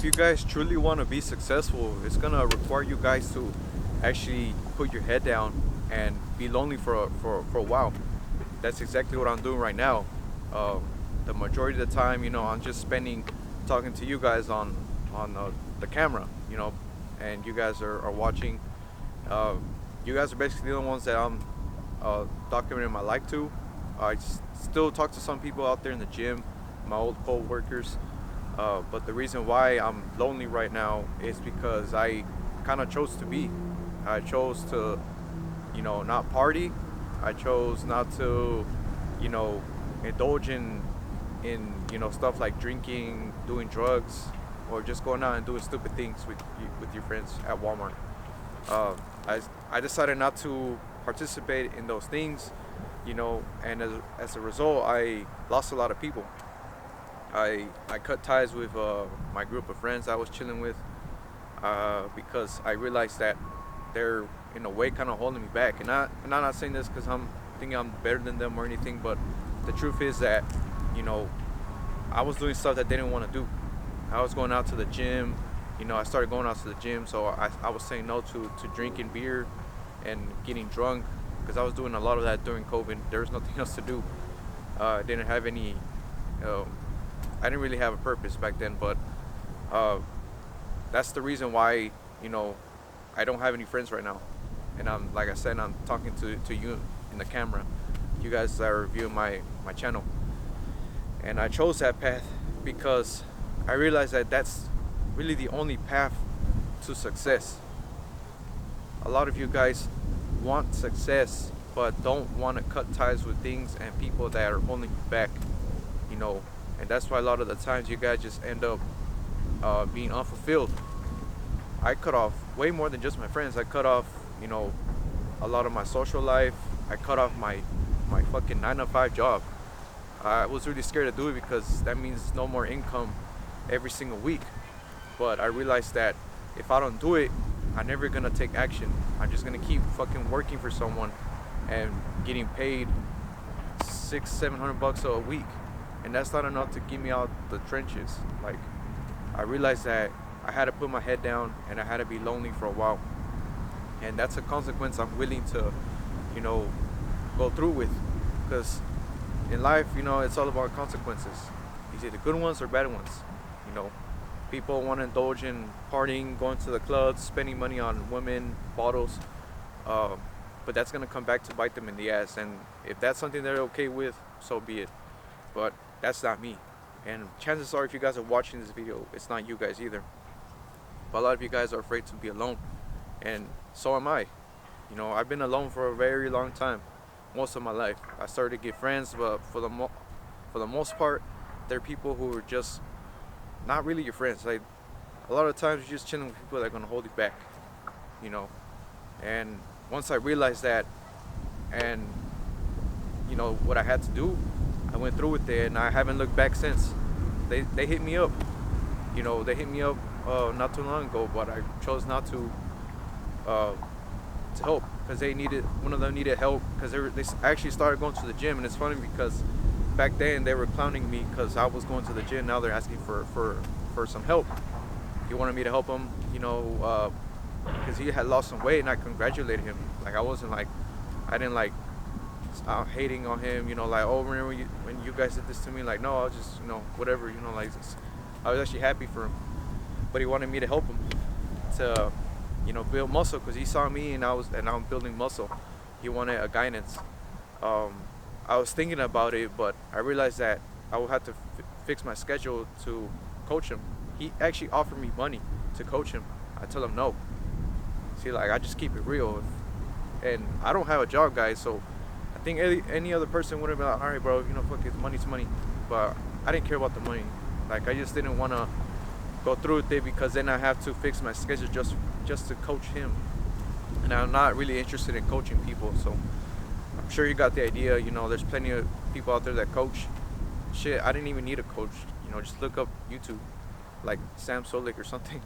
you guys truly want to be successful, it's gonna require you guys to actually put your head down and be lonely for a while. That's exactly what I'm doing right now. Uh, the majority of the time, I'm just spending talking to you guys on the camera, and you guys are watching. Uh, you guys are basically the ones that I'm documenting my life to. Still talk to some people out there in the gym, my old co-workers. But the reason why I'm lonely right now is because I kind of chose to be. I chose to, not party. I chose not to, you know, indulge in stuff like drinking, doing drugs, or just going out and doing stupid things with your friends at Walmart. Uh, I decided not to participate in those things, and as a result, I lost a lot of people. I cut ties with my group of friends I was chilling with because I realized that they're in a way kind of holding me back. And I'm not saying this because I'm thinking I'm better than them or anything, but the truth is that you know I was doing stuff that they didn't want to do. I was going out to the gym. I started going out to the gym, so I was saying no to drinking beer and getting drunk because I was doing a lot of that during COVID. There was nothing else to do. I didn't have any. Uh, I didn't really have a purpose back then, but uh, that's the reason why I don't have any friends right now. And I'm like I said, I'm talking to you in the camera. You guys that are viewing my channel, and I chose that path because I realized that that's really the only path to success. A lot of you guys want success, but don't want to cut ties with things and people that are holding you back. You know, and that's why a lot of the times you guys just end up being unfulfilled. I cut off way more than just my friends. I cut off, a lot of my social life. I cut off my fucking 9 to 5 job. I was really scared to do it because that means no more income every single week. But I realized that if I don't do it, I'm never gonna take action. I'm just gonna keep fucking working for someone and getting paid 600-700 bucks a week, and that's not enough to get me out the trenches. Like, I realized that I had to put my head down and I had to be lonely for a while, and that's a consequence I'm willing to, go through with, because in life, it's all about consequences. It's either good ones or bad ones. You know, people want to indulge in partying, going to the clubs, spending money on women, bottles, but that's gonna come back to bite them in the ass. And if that's something they're okay with, so be it. But that's not me. And chances are, if you guys are watching this video, it's not you guys either. But a lot of you guys are afraid to be alone, and so am I. I've been alone for a very long time, most of my life. I started to get friends, but for the most part, they're people who are just not really your friends. Like, a lot of times you're just chilling with people that are gonna hold you back, And once I realized that, and what I had to do, I went through with it, and I haven't looked back since. They hit me up, they hit me up not too long ago, but I chose not to help because one of them needed help because they actually started going to the gym. And it's funny because back then they were clowning me because I was going to the gym. Now they're asking for some help. He wanted me to help him, because he had lost some weight, and I congratulated him. Like, I didn't like stop hating on him, like, oh, remember when you guys did this to me? Like, no, I was just, whatever, like, I was actually happy for him. But he wanted me to help him to, build muscle because he saw me and I'm building muscle. He wanted a guidance. I was thinking about it, but I realized that I would have to fix my schedule to coach him. He actually offered me money to coach him. I told him no. See, like, I just keep it real. And I don't have a job, guys, so I think any other person would have been like, all right, bro, fuck it, money's money. But I didn't care about the money. Like, I just didn't want to go through with it because then I have to fix my schedule just to coach him. And I'm not really interested in coaching people, so I'm sure you got the idea. There's plenty of people out there that coach. Shit, I didn't even need a coach. Just look up YouTube, like Sam Solik or something,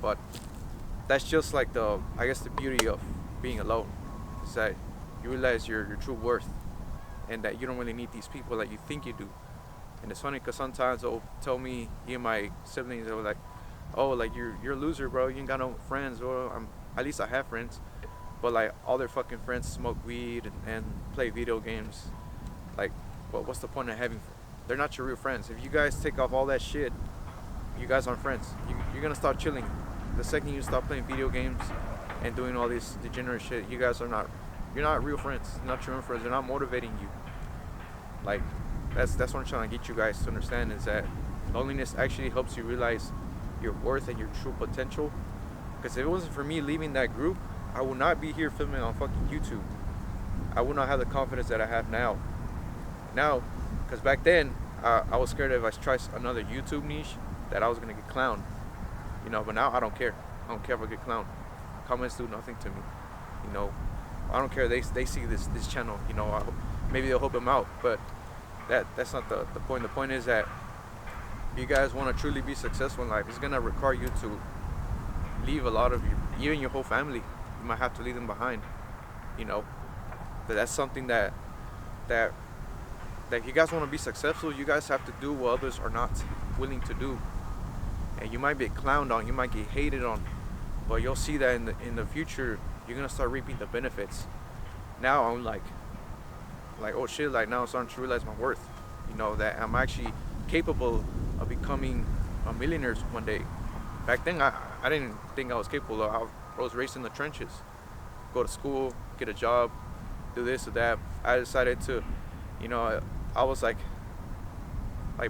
but that's just like I guess the beauty of being alone is that you realize your true worth, and that you don't really need these people like you think you do. And it's funny because sometimes they'll tell me, and my siblings, they'll like, "Oh, like you're a loser, bro. You ain't got no friends." Well, at least I have friends, but like all their fucking friends smoke weed and play video games. Like, what's the point of having? They're not your real friends. If you guys take off all that shit, you guys aren't friends. You're gonna start chilling. The second you stop playing video games and doing all this degenerate shit, you guys are not. You're not real friends. You're not your own friends. They're not motivating you. Like, that's what I'm trying to get you guys to understand, is that loneliness actually helps you realize your worth and your true potential. Because if it wasn't for me leaving that group, I would not be here filming on fucking YouTube. I would not have the confidence that I have now. Because back then I was scared if I tried another YouTube niche that I was gonna get clowned, But now I don't care. I don't care if I get clowned. Comments do nothing to me, I don't care. They see this channel, maybe they'll help them out, but that's not the point. The point is that if you guys want to truly be successful in life, it's gonna require you to leave a lot of even your whole family. You might have to leave them behind, But that's something that if you guys want to be successful, you guys have to do what others are not willing to do. And you might get clowned on, you might get hated on, but you'll see that in the future, you're gonna start reaping the benefits. Now I'm like, oh shit, like now I'm starting to realize my worth. That I'm actually capable of becoming a millionaire one day. Back then, I didn't think I was capable of. I was raised in the trenches. Go to school, get a job, do this or that. I decided to, I was like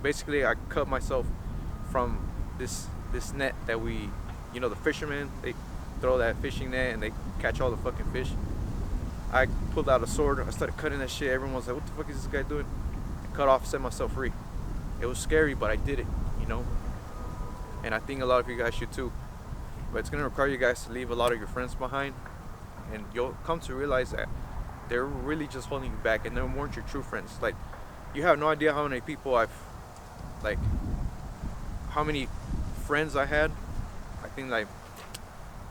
basically I cut myself from this net that we, the fishermen, they throw that fishing net and they catch all the fucking fish. I pulled out a sword, I started cutting that shit. Everyone was like, what the fuck is this guy doing? I cut off, set myself free. It was scary, but I did it, And I think a lot of you guys should too. But it's gonna require you guys to leave a lot of your friends behind, and you'll come to realize that they're really just holding you back, and they weren't your true friends. Like, you have no idea how many people how many friends I had. I think like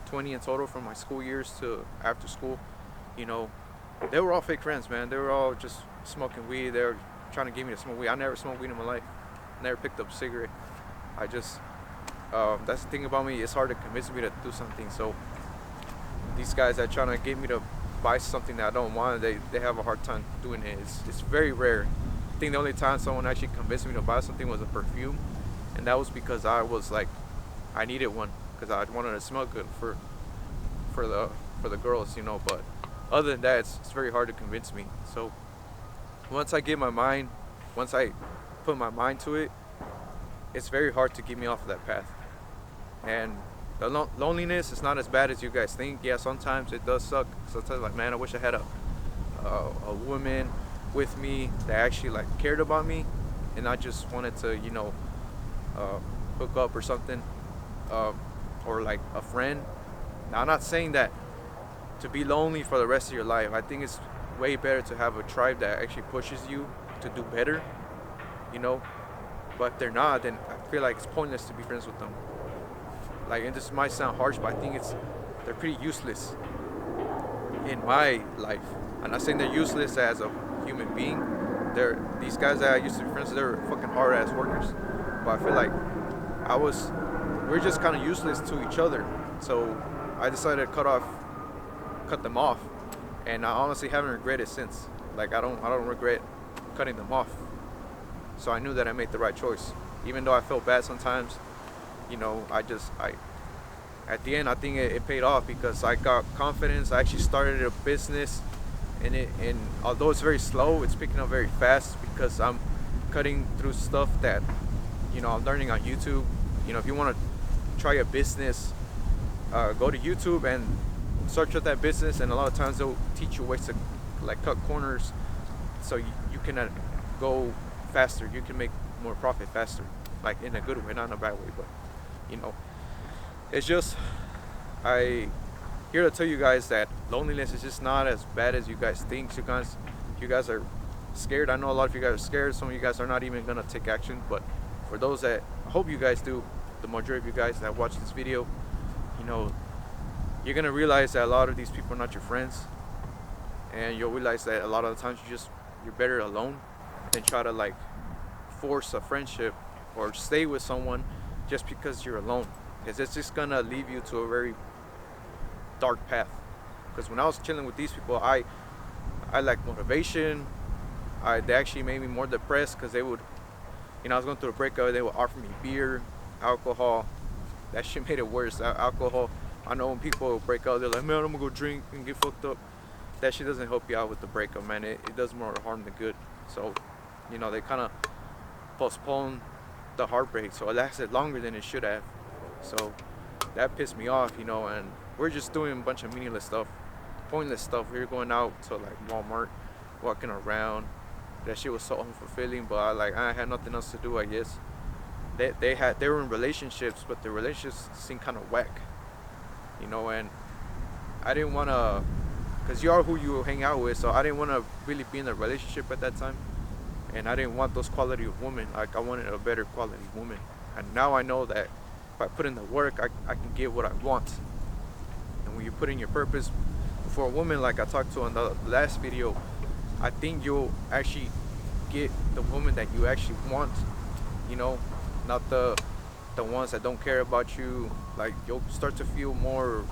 20 in total from my school years to after school. They were all fake friends, man. They were all just smoking weed. They were trying to get me to smoke weed. I never smoked weed in my life. Never picked up a cigarette. I just, that's the thing about me. It's hard to convince me to do something. So these guys that trying to get me to buy something that I don't want, they have a hard time doing it. It's very rare. I think the only time someone actually convinced me to buy something was a perfume, and that was because I was like, I needed one because I wanted to smell good for the girls, But other than that, it's very hard to convince me. So once I put my mind to it, it's very hard to get me off of that path. And the loneliness is not as bad as you guys think. Yeah, sometimes it does suck. Sometimes, like, man, I wish I had a woman with me that actually cared about me, and not just wanted to hook up or something, or like a friend. Now, I'm not saying that to be lonely for the rest of your life. I think it's way better to have a tribe that actually pushes you to do better, But if they're not, then I feel like it's pointless to be friends with them. And this might sound harsh, but I think they're pretty useless in my life. I'm not saying they're useless as a human being. These guys that I used to be friends with, they're fucking hard ass workers. But I feel like we're just kind of useless to each other. So I decided to cut them off, and I honestly haven't regretted since. I don't regret cutting them off. So I knew that I made the right choice, even though I felt bad sometimes. At the end, I think it paid off because I got confidence. I actually started a business, and although it's very slow, it's picking up very fast because I'm cutting through stuff that I'm learning on YouTube. If you want to try a business, go to YouTube and search up that business, and a lot of times they'll teach you ways to cut corners, so you can go faster. You can make more profit faster, in a good way, not in a bad way. But it's just, I here to tell you guys that loneliness is just not as bad as you guys think. You guys are scared. I know a lot of you guys are scared. Some of you guys are not even gonna take action. But for those that, I hope you guys do, the majority of you guys that watch this video, you're gonna realize that a lot of these people are not your friends, and you'll realize that a lot of the times you're better alone than try to force a friendship or stay with someone just because you're alone, because it's just gonna lead you to a very dark path. Because when I was chilling with these people, I lacked motivation. They actually made me more depressed because they would, I was going through a breakup. They would offer me beer, alcohol. That shit made it worse. Alcohol. I know when people break up, they're like, man, I'm gonna go drink and get fucked up. That shit doesn't help you out with the breakup, man. It does more harm than good. So, they kind of postponed the heartbreak, so it lasted longer than it should have. So that pissed me off, and we're just doing a bunch of meaningless stuff, pointless stuff. We were going out to like Walmart, walking around. That shit was so unfulfilling, but I had nothing else to do, I guess. They were in relationships, but the relationships seemed kind of whack, and I didn't want to, because you are who you hang out with, so I didn't want to really be in a relationship at that time, and I didn't want those quality of women. Like, I wanted a better quality woman, and now I know that if I put in the work, I can get what I want. And when you put in your purpose for a woman, like I talked to on the last video, I think you'll actually get the woman that you actually want, not the ones that don't care about you. Like, you'll start to feel more,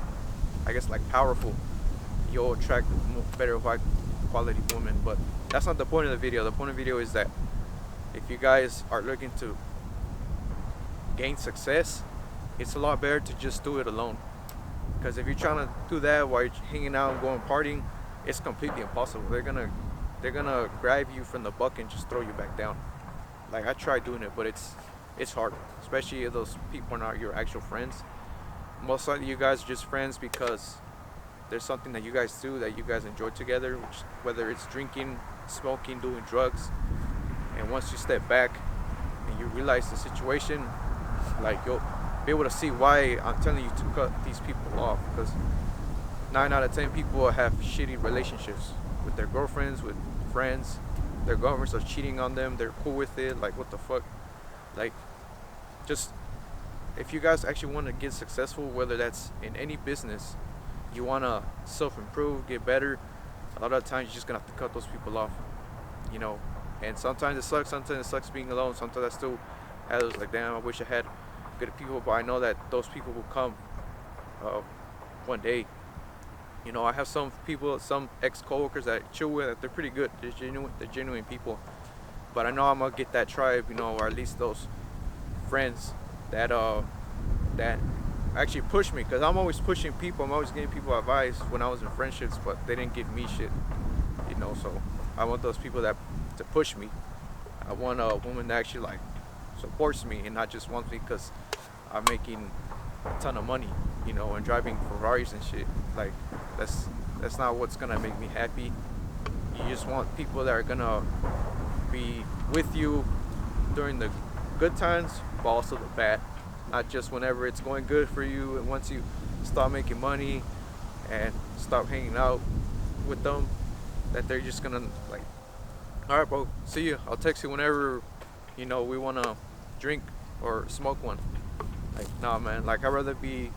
I guess, like powerful. You'll attract better high quality women. But that's not the point of the video. The point of the video is that if you guys are looking to gain success, it's a lot better to just do it alone. Because if you're trying to do that while you're hanging out and going partying, it's completely impossible. They're gonna grab you from the bucket and just throw you back down. Like, I tried doing it, but it's hard, especially if those people are not your actual friends. Most likely you guys are just friends because there's something that you guys do that you guys enjoy together, whether it's drinking, smoking, doing drugs. And once you step back and you realize the situation, like, you'll be able to see why I'm telling you to cut these people off. Because 9 out of 10 people have shitty relationships with their girlfriends, with friends. Their girlfriends are cheating on them. They're cool with it. Like, what the fuck? Like, just, if you guys actually want to get successful, whether that's in any business, you want to self-improve, get better, a lot of times you're just going to have to cut those people off, and sometimes it sucks being alone. Sometimes I still have those, like, damn, I wish I had good people, but I know that those people will come one day. I have some people, some ex-coworkers that I chill with, that they're pretty good, they're genuine people, but I know I'm gonna get that tribe, or at least those friends that actually push me, because I'm always pushing people. I'm always giving people advice when I was in friendships, but they didn't give me shit, so I want those people that to push me. I want a woman that actually, like, supports me and not just wants me because I'm making a ton of money, and driving Ferraris and shit. Like, that's not what's gonna make me happy. You just want people that are gonna be with you during the good times, but also the bad. Not just whenever it's going good for you, and once you stop making money and stop hanging out with them, that they're just gonna, like, all right, bro, see you. I'll text you whenever, we wanna drink or smoke one. Like, nah, man. Like, I'd rather be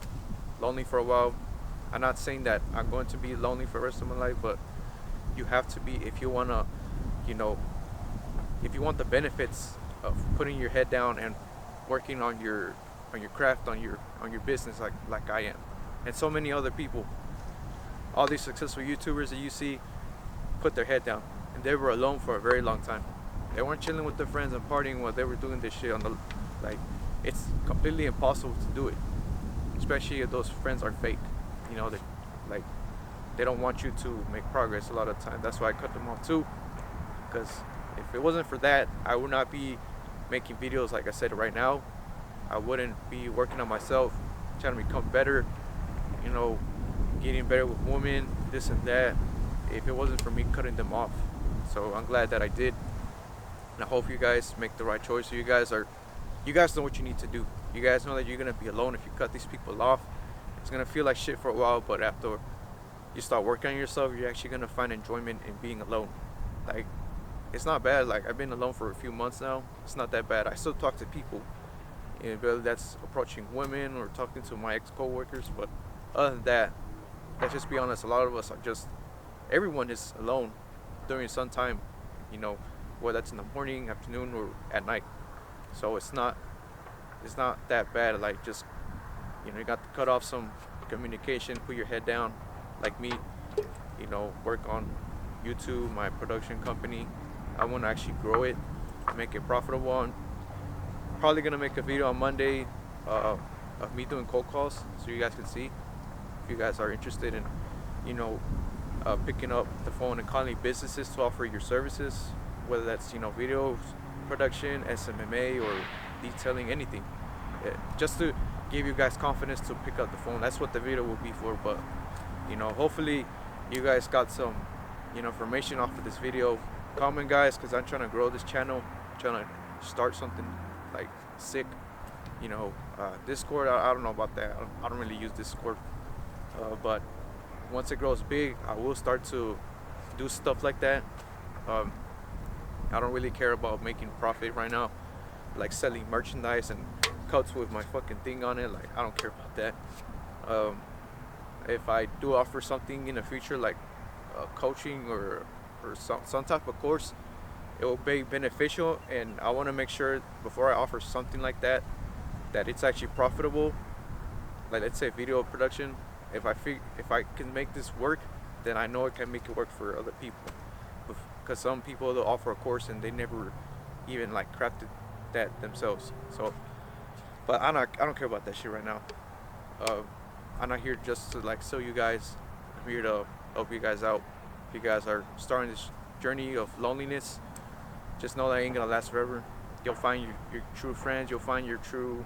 lonely for a while. I'm not saying that I'm going to be lonely for the rest of my life, but you have to be if you wanna, if you want the benefits of putting your head down and working on your craft, on your business, like I am, and so many other people. All these successful YouTubers that you see put their head down, and they were alone for a very long time. They weren't chilling with their friends and partying while they were doing this shit on the, like, it's completely impossible to do it, especially if those friends are fake. They don't want you to make progress a lot of times. That's why I cut them off too, because if it wasn't for that, I would not be making videos like I said right now. I wouldn't be working on myself, trying to become better, getting better with women, this and that, if it wasn't for me cutting them off. So I'm glad that I did, and I hope you guys make the right choice. So you guys know what you need to do. You guys know that you're gonna be alone if you cut these people off. It's gonna feel like shit for a while, but after you start working on yourself, you're actually gonna find enjoyment in being alone. Like, it's not bad. Like, I've been alone for a few months now. It's not that bad. I still talk to people, whether that's approaching women or talking to my ex-coworkers. But other than that, let's just be honest. A lot of us are just, everyone is alone during some time. whether that's in the morning, afternoon, or at night. So it's not that bad. Like, just, you got to cut off some communication, put your head down, like me. Work on YouTube, my production company. I want to actually grow it, make it profitable. And probably gonna make a video on Monday uh, of me doing cold calls, so you guys can see if you guys are interested in, you know, picking up the phone and calling businesses to offer your services, whether that's video production, SMMA, or detailing, anything. Just to give you guys confidence to pick up the phone. That's what the video will be for. But hopefully you guys got some information off of this video. Comment, guys, because I'm trying to grow this channel. I'm trying to start something like sick. Discord, I don't know about that. I don't really use Discord, but once it grows big, I will start to do stuff like that. um, I don't really care about making profit right now, like selling merchandise and cuts with my fucking thing on it. Like, I don't care about that. um, if I do offer something in the future, like coaching or some type of course, it will be beneficial, and I want to make sure before I offer something like that it's actually profitable. Like, let's say video production, if I can make this work, then I know I can make it work for other people. Because some people, they'll offer a course and they never even like crafted that themselves. So, but I don't care about that shit right now. uh, I'm not here just to like sell you guys. I'm here to help you guys out. If you guys are starting this journey of loneliness, just know that ain't gonna last forever. You'll find your true friends. You'll find your true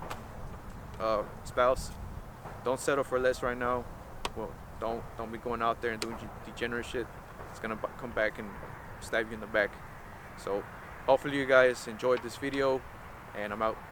spouse. Don't settle for less right now. Well, don't be going out there and doing degenerate shit. It's gonna come back and stab you in the back. So hopefully you guys enjoyed this video, and I'm out.